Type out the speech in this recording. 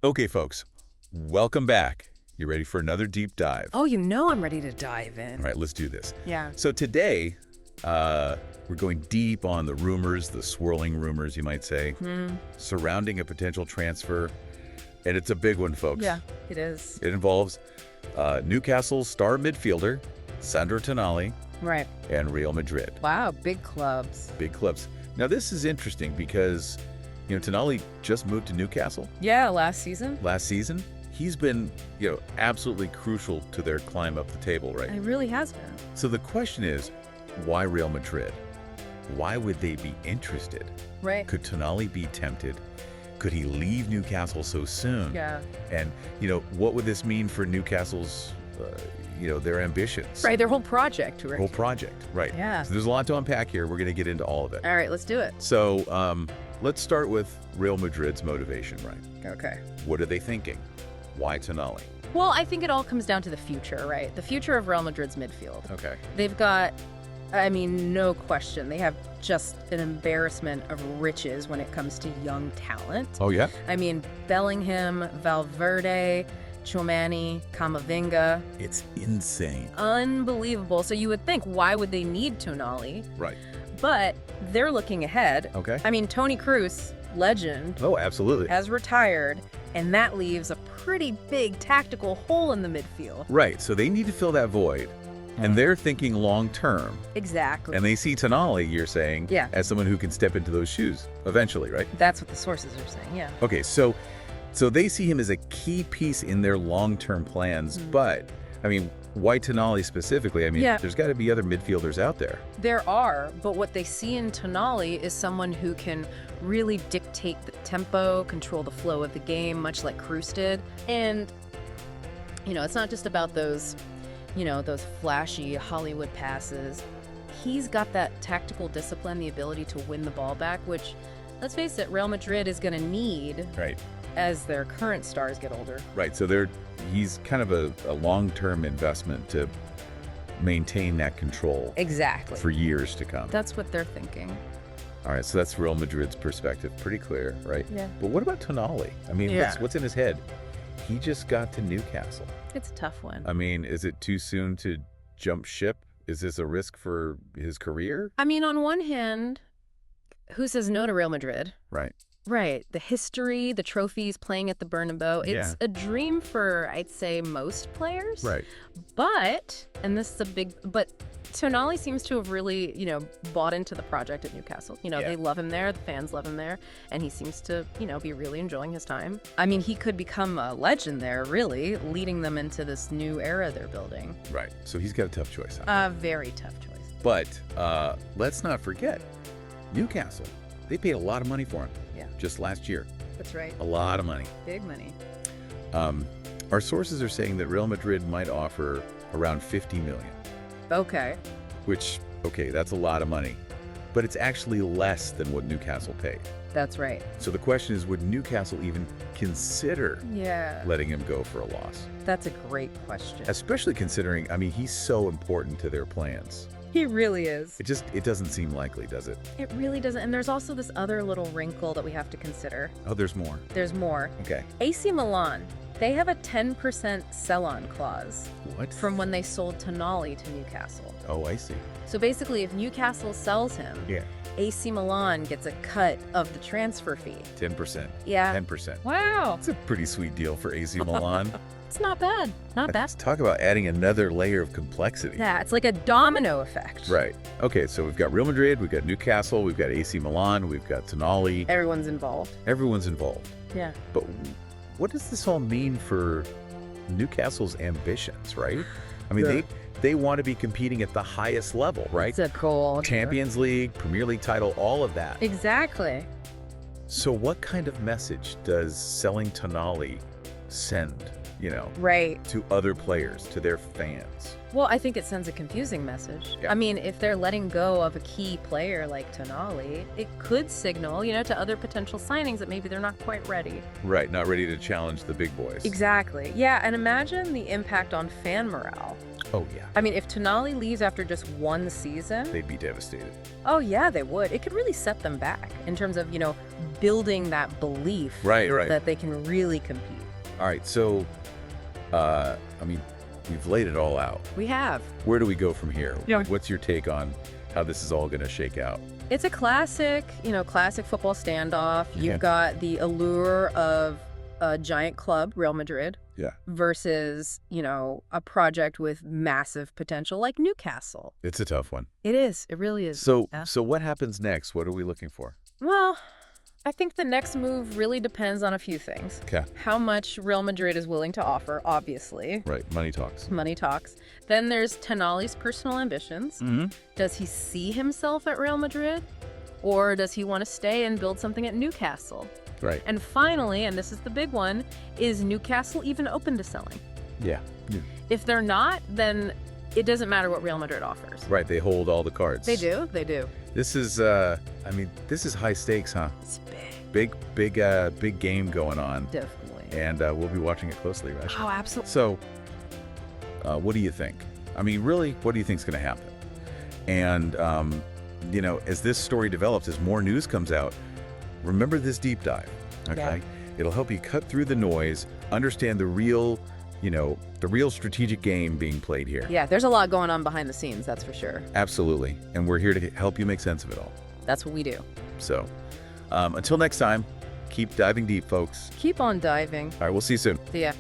Okay, folks, welcome back. You ready for another deep dive? Oh, you know I'm ready to dive in. All right, let's do this. Yeah. So today, we're going deep on the rumors, the swirling rumors, you might say, surrounding a potential transfer. And it's a big one, folks. Yeah, it is. It involves Newcastle star midfielder Sandro Tonali Right. and Real Madrid. Wow, big clubs. Big clubs. Now, this is interesting because, Tonali just moved to Newcastle Yeah, last season. last season. He's been, absolutely crucial to their climb up the table, right? It really has been. So the question is, why Real Madrid? Why would they be interested? Right. Could Tonali be tempted? Could he leave Newcastle so soon? Yeah. And, what would this mean for Newcastle's, their ambitions? Right, their whole project. Right. Whole project, right. Yeah. So there's a lot to unpack here. We're going to get into all of it. All right, let's do it. So let's start with Real Madrid's motivation, right? Okay. What are they thinking? Why Tonali? Well, I think it all comes down to the future, right? The future of Real Madrid's midfield. Okay. They've got, no question, they have just an embarrassment of riches when it comes to young talent. Oh, yeah? Bellingham, Valverde, Tchouaméni, Camavinga. It's insane. Unbelievable. So you would think, why would they need Tonali? Right. But they're looking ahead. Okay. Tony Cruz, legend, Oh, absolutely. has retired, and that leaves a pretty big tactical hole in the midfield. Right. So they need to fill that void. And they're thinking long term. Exactly. And they see Tonali, you're saying, Yeah. as someone who can step into those shoes eventually, right? That's what the sources are saying, yeah. Okay, so they see him as a key piece in their long-term plans, but why Tonali specifically? Yeah. There's got to be other midfielders out there. There are, but what they see in Tonali is someone who can really dictate the tempo, control the flow of the game, much like Cruz did. And, it's not just about those flashy Hollywood passes. He's got that tactical discipline, the ability to win the ball back, which, let's face it, Real Madrid is going to need Right. as their current stars get older. Right. So he's kind of a long-term investment to maintain that control Exactly. for years to come. That's what they're thinking. All right, so that's Real Madrid's perspective. Pretty clear, right? Yeah. But what about Tonali? Yeah. What's in his head? He just got to Newcastle. It's a tough one. Is it too soon to jump ship? Is this a risk for his career? On one hand, who says no to Real Madrid? Right. Right. The history, the trophies, playing at the Bernabeu. It's Yeah. a dream for, I'd say, most players. Right. But, and this is but Tonali seems to have really, bought into the project at Newcastle. Yeah. They love him there. The fans love him there. And he seems to, be really enjoying his time. He could become a legend there, really, leading them into this new era they're building. Right. So he's got a tough choice. A very tough choice. But let's not forget, Newcastle, they paid a lot of money for him. Yeah. Just last year. That's right. A lot of money. Big money. Our sources are saying that Real Madrid might offer around $50 million. Okay. Which, okay, that's a lot of money. But it's actually less than what Newcastle paid. That's right. So the question is, would Newcastle even consider Yeah. letting him go for a loss? That's a great question. Especially considering, he's so important to their plans. He really is. It doesn't seem likely, does it? It really doesn't. And there's also this other little wrinkle that we have to consider. Oh, there's more. There's more. Okay. AC Milan, they have a 10% sell-on clause What? from when they sold Tonali to Newcastle. Oh, I see. So basically, if Newcastle sells him, Yeah. AC Milan gets a cut of the transfer fee. 10%. Yeah. 10%. Wow. It's a pretty sweet deal for AC Milan. It's not bad. Not bad. Let's talk about adding another layer of complexity. Yeah, it's like a domino effect. Right. Okay, so we've got Real Madrid, we've got Newcastle, we've got AC Milan, we've got Tonali. Everyone's involved. Everyone's involved. Yeah. But what does this all mean for Newcastle's ambitions, right? Yeah. They want to be competing at the highest level, right? It's a goal. Champions League, Premier League title, all of that. Exactly. So what kind of message does selling Tonali send, Right. to other players, to their fans? Well, I think it sends a confusing message. Yeah. I mean, if they're letting go of a key player like Tonali, it could signal, to other potential signings that maybe they're not quite ready. Right, not ready to challenge the big boys. Exactly. Yeah, and imagine the impact on fan morale. Oh, yeah. I mean, if Tonali leaves after just one season, They'd be devastated. oh yeah, they would. It could really set them back in terms of, building that belief Right. that they can really compete. All right, so, we've laid it all out. We have. Where do we go from here? Yeah. What's your take on how this is all going to shake out? It's a classic football standoff. Yeah. You've got the allure of a giant club, Real Madrid, Yeah. versus, a project with massive potential like Newcastle. It's a tough one. It is. It really is. So, Yeah. so what happens next? What are we looking for? Well, I think the next move really depends on a few things. Okay. How much Real Madrid is willing to offer, obviously. Right. Money talks. Money talks. Then there's Tonali's personal ambitions. Mm-hmm. Does he see himself at Real Madrid? Or does he want to stay and build something at Newcastle? Right. And finally, and this is the big one, is Newcastle even open to selling? Yeah. If they're not, then it doesn't matter what Real Madrid offers. Right. They hold all the cards. They do. This is, this is high stakes, huh? It's big. Big game going on. Definitely. And we'll be watching it closely, right? Oh, absolutely. So, what do you think? Really, what do you think is going to happen? And, as this story develops, as more news comes out, remember this deep dive, okay? Yeah. It'll help you cut through the noise, understand the real strategic game being played here. Yeah, there's a lot going on behind the scenes, that's for sure. Absolutely. And we're here to help you make sense of it all. That's what we do. So, until next time, keep diving deep, folks. Keep on diving. All right, we'll see you soon. See ya.